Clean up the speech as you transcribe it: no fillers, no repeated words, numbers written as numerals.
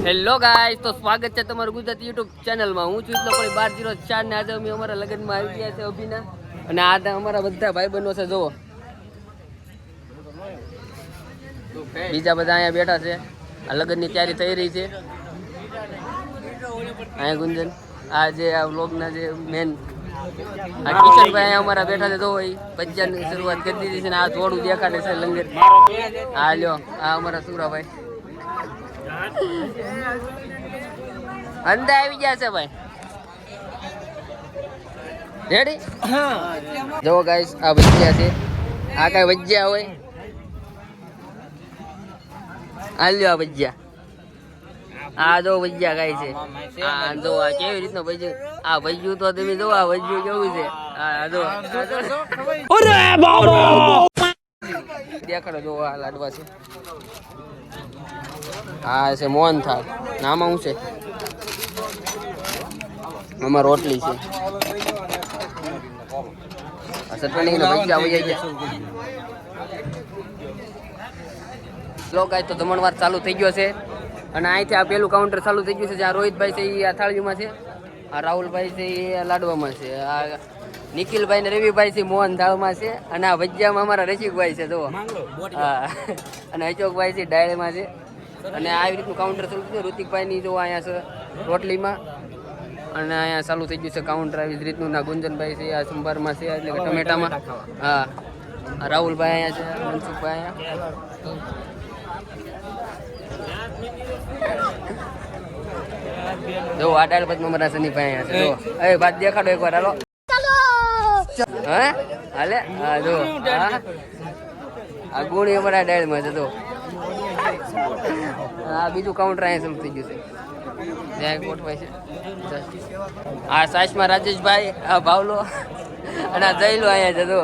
Hello guys, તો સ્વાગત છે તમારું ગુજરાતી યુટ્યુબ ચેનલમાં. હું છું એટલો પણ 1204 ને આજે અમે અમારા લગ્નમાં આવી ગયા છે અભિના, અને આ અમારા બધા ભાઈબંધો છે. જુઓ, બીજા બધા અહીંયા બેઠા છે. આ લગ્નની તૈયારી થઈ રહી છે. અહીંયા ગુંજન, આ જે આ વ્લોગના જે મેન આ કિશનભાઈ અહીંયા અમારા બેઠા છે. તો ભજીયાની શરૂઆત કરી દીધી છે ને આ થોડું દેખાડે છે લંગર. હા લ્યો, આ અમારા સુરાભાઈ અંદર આવી ગયા છે ભાઈ. રેડી? જો ગાઈસ, આ ભજીયા છે. આ કઈ ભજીયા હોય? આ લ્યો આ ભજીયા. આ જો ભજીયા ગાય છે. આ જો આ કેવી રીતનો ભજીયો. આ ભજીયું તો તમે જો, આ ભજીયું કેવું છે. આ જો દેખાડો. જો આ લાડવા છે. આ છે મોહન થાળ. આમાં શું છે? આમાં રોટલી છે. ચટણી ને ભજીયા આવી જાય. લોકો આજ તો જમણવાર ચાલુ થઈ ગયો છે. અને અહીંથી આ પેલું કાઉન્ટર ચાલુ થઈ ગયું છે. જ્યાં રોહિતભાઈ છે એ આ થાળીમાં છે. આ રાહુલભાઈ છે એ લાડવામાં છે. આ નિખિલભાઈ ને રવિભાઈ છે મોહન થાળમાં છે. અને આ ભજીયામાં અમારા રસિકભાઈ છે. જુઓ, હા. અને અશોકભાઈ છે ડાયરમાં છે. અને આવી રીતનું કાઉન્ટર ચાલુ થયું. ઋતિકભાઈની જો અહીંયા છે રોટલીમાં. અને અહીંયા ચાલુ થઈ ગયું છે કાઉન્ટર આવી જ રીતનું. ના ગુંજનભાઈ છે આ સંભારમાં છે, એટલે કે ટમેટામાં. હા, રાહુલભાઈ અહીંયા છે, મનસુખભાઈ અહીંયા. જો આ ડાળ ભાતમાં મારા સનીભાઈ અહીંયા છે. જો એ ભાત દેખાડો એકવાર. હાલો, હા હાલે. હા જો, હા આ ગુણી અમારા ડાળમાં છે. તો આ બીજું કાઉન્ટર અહીંયા ચાલુ થઈ ગયું છે. ત્યાં ગોઠવાય છે. આ સાસમાં રાજેશભાઈ, આ ભાવલો અને આ જયલો અહીંયા છે. તો